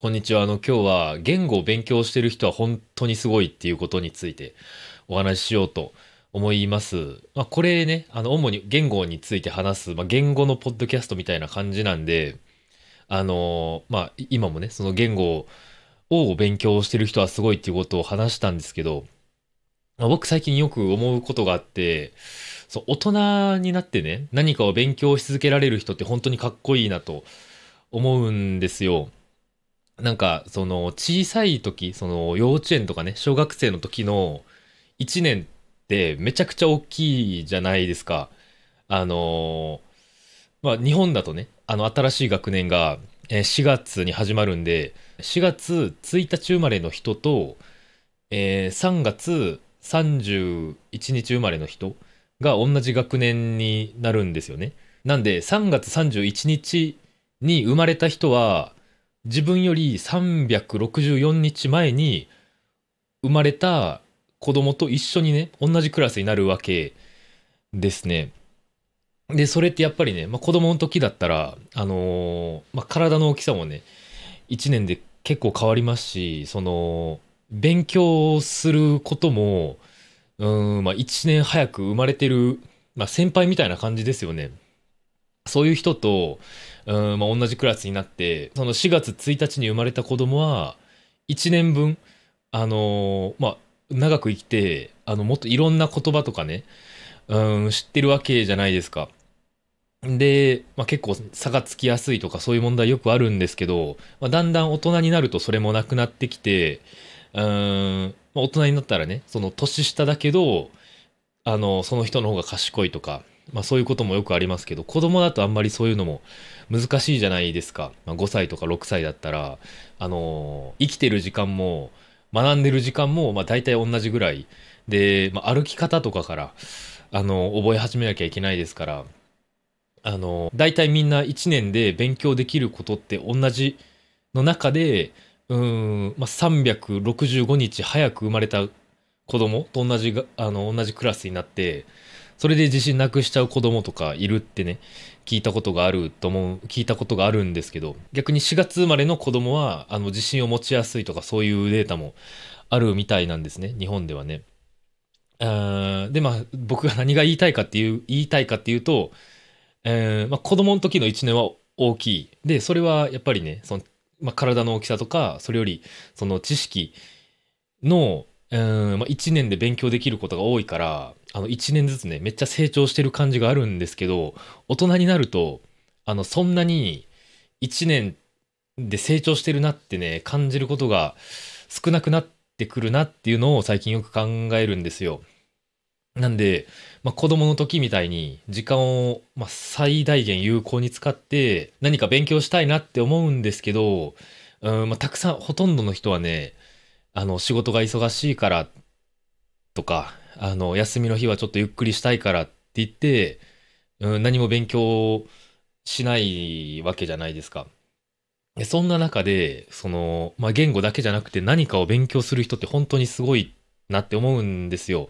こんにちは。今日は言語を勉強してる人は本当にすごいっていうことについてお話ししようと思います。これね、主に言語について話す、言語のポッドキャストみたいな感じなんで、今もね、その言語を勉強してる人はすごいっていうことを話したんですけど、僕最近よく思うことがあって、大人になってね、何かを勉強し続けられる人って本当にかっこいいなと思うんですよ。小さい時、幼稚園とかね、小学生の時の1年ってめちゃくちゃ大きいじゃないですか。あの日本だとね、新しい学年が4月に始まるんで、4月1日生まれの人と、3月31日生まれの人が同じ学年になるんですよね。なんで、3月31日に生まれた人は、自分より364日前に生まれた子供と一緒にね、同じクラスになるわけですね。で、それってやっぱりね、子供の時だったら、体の大きさもね、1年で結構変わりますし、勉強することも、1年早く生まれてる、先輩みたいな感じですよね。そういう人と、同じクラスになって、その4月1日に生まれた子供は、1年分、長く生きて、もっといろんな言葉とかね、知ってるわけじゃないですか。で、結構差がつきやすいとかそういう問題よくあるんですけど、だんだん大人になるとそれもなくなってきて、大人になったらね、その年下だけど、その人の方が賢いとか、そういうこともよくありますけど、子供だとあんまりそういうのも難しいじゃないですか。5歳とか6歳だったら、生きてる時間も、学んでる時間も、大体同じぐらい。で、歩き方とかから、覚え始めなきゃいけないですから、大体みんな1年で勉強できることって同じの中で、365日早く生まれた子供と同じクラスになって、それで自信なくしちゃう子供とかいるってね、聞いたことがあるんですけど、逆に4月生まれの子供は、自信を持ちやすいとかそういうデータもあるみたいなんですね、日本ではね。で、僕が何が言いたいかっていうと、子供の時の1年は大きい。で、それはやっぱりね、体の大きさとか、それより、その知識の、1年で勉強できることが多いから、1年ずつね、めっちゃ成長してる感じがあるんですけど、大人になると、そんなに1年で成長してるなってね、感じることが少なくなってくるなっていうのを最近よく考えるんですよ。なんで、子供の時みたいに時間を、最大限有効に使って何か勉強したいなって思うんですけど、たくさん、ほとんどの人はね、仕事が忙しいからとか、休みの日はちょっとゆっくりしたいからって言って、何も勉強しないわけじゃないですか。でそんな中で、言語だけじゃなくて何かを勉強する人って本当にすごいなって思うんですよ。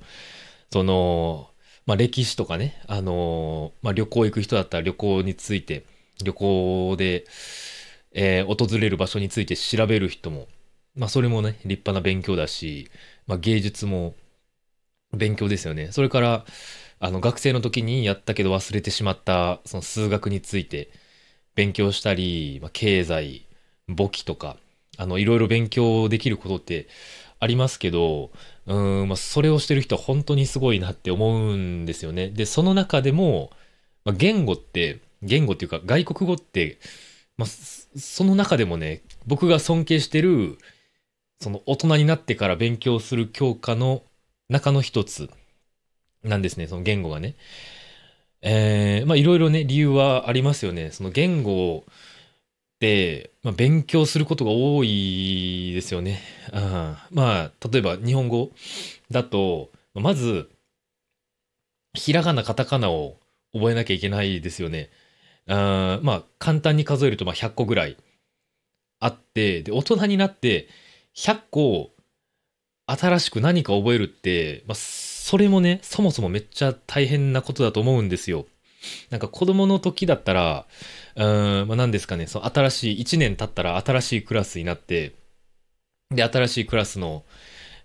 その、歴史とかね、旅行行く人だったら旅行について、旅行で、訪れる場所について調べる人も、それもね、立派な勉強だし、芸術も勉強ですよね。それから、学生の時にやったけど忘れてしまった、その数学について勉強したり、経済、簿記とか、いろいろ勉強できることってありますけど、それをしてる人は本当にすごいなって思うんですよね。で、その中でも、言語っていうか外国語って、その中でもね、僕が尊敬してる、その大人になってから勉強する教科の中の一つなんですね、その言語がね。いろいろね、理由はありますよね。その言語で、勉強することが多いですよね。例えば日本語だと、まず、ひらがな、カタカナを覚えなきゃいけないですよね。簡単に数えると100個ぐらいあって、で、大人になって100個新しく何か覚えるって、それもね、そもそもめっちゃ大変なことだと思うんですよ。なんか子供の時だったら、何ですかね、そう、新しい、1年経ったら新しいクラスになって、で、新しいクラスの、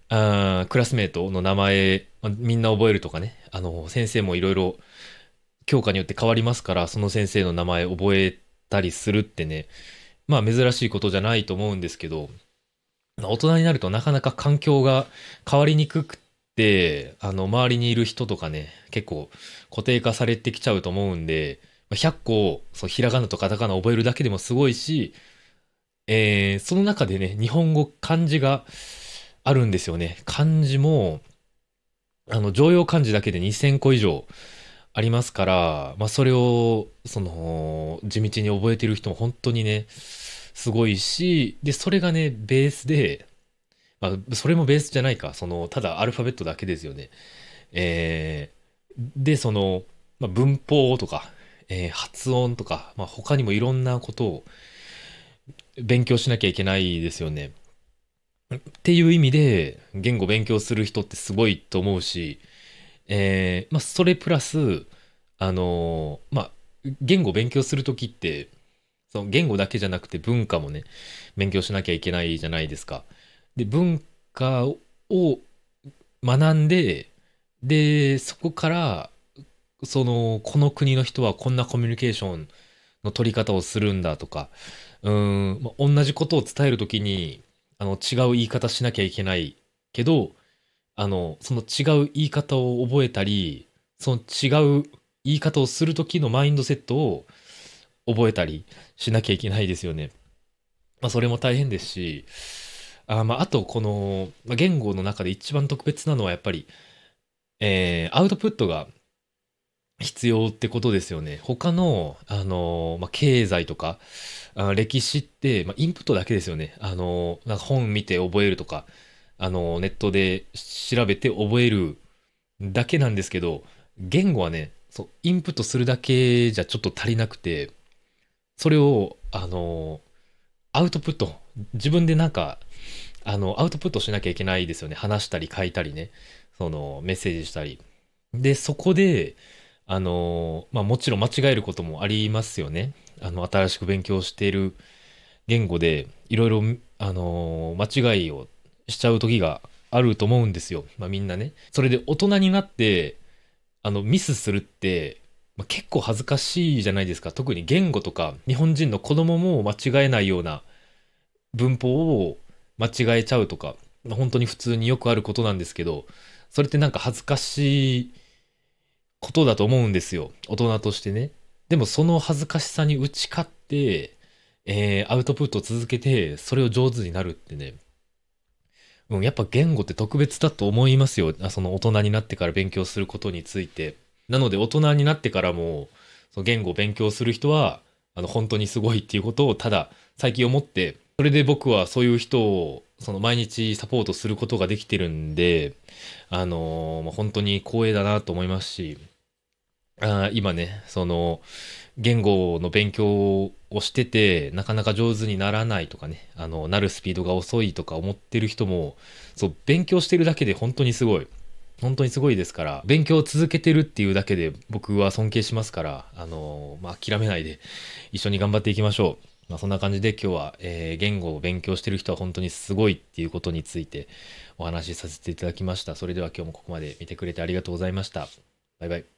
クラスメートの名前、みんな覚えるとかね、先生もいろいろ教科によって変わりますから、その先生の名前覚えたりするってね、まあ珍しいことじゃないと思うんですけど、大人になるとなかなか環境が変わりにくくって、周りにいる人とかね、結構固定化されてきちゃうと思うんで、100個、そう、ひらがなとカタカナ覚えるだけでもすごいし、その中でね、日本語漢字があるんですよね。漢字も、常用漢字だけで2000個以上ありますから、まあ、それを、地道に覚えてる人も本当にね、すごいし、で、それがね、ベースで、まあ、それもベースじゃないか、ただアルファベットだけですよね。で、まあ、文法とか、発音とか、まあ、他にもいろんなことを勉強しなきゃいけないですよね。っていう意味で、言語勉強する人ってすごいと思うし、まあ、それプラス、まあ、言語勉強するときって、その言語だけじゃなくて文化もね、勉強しなきゃいけないじゃないですか。で、文化を学んで、で、そこから、この国の人はこんなコミュニケーションの取り方をするんだとか、まあ、同じことを伝えるときに、違う言い方しなきゃいけないけど、その違う言い方を覚えたり、その違う言い方をするときのマインドセットを覚えたりしなきゃいけないですよね。まあ、それも大変ですし、まあ、あと、まあ言語の中で一番特別なのはやっぱり、アウトプットが必要ってことですよね。他の、まあ、経済とか、歴史って、まあ、インプットだけですよね。なんか本見て覚えるとか、ネットで調べて覚えるだけなんですけど、言語はね、そう、インプットするだけじゃちょっと足りなくて、それを、アウトプット、自分でなんか、アウトプットしなきゃいけないですよね。話したり書いたりね。メッセージしたり。で、そこで、まあもちろん間違えることもありますよね。新しく勉強している言語で、いろいろ、間違いをしちゃう時があると思うんですよ。まあみんなね。それで大人になって、ミスするって、まあ、結構恥ずかしいじゃないですか。特に言語とか、日本人の子供も間違えないような文法を間違えちゃうとか、まあ本当に普通によくあることなんですけど、それってなんか恥ずかしいことだと思うんですよ。大人としてね。でもその恥ずかしさに打ち勝って、アウトプットを続けて、それを上手になるってね。うん、やっぱ言語って特別だと思いますよ。その大人になってから勉強することについて。なので大人になってからも、その言語を勉強する人は、本当にすごいっていうことをただ最近思って、それで僕はそういう人を、毎日サポートすることができてるんで、まあ本当に光栄だなと思いますし、今ね、言語の勉強をしてて、なかなか上手にならないとかね、なるスピードが遅いとか思ってる人も、そう、勉強してるだけで本当にすごい。本当にすごいですから、勉強を続けてるっていうだけで僕は尊敬しますから、まあ、諦めないで一緒に頑張っていきましょう。まあ、そんな感じで今日は、言語を勉強してる人は本当にすごいっていうことについてお話しさせていただきました。それでは今日もここまで見てくれてありがとうございました。バイバイ。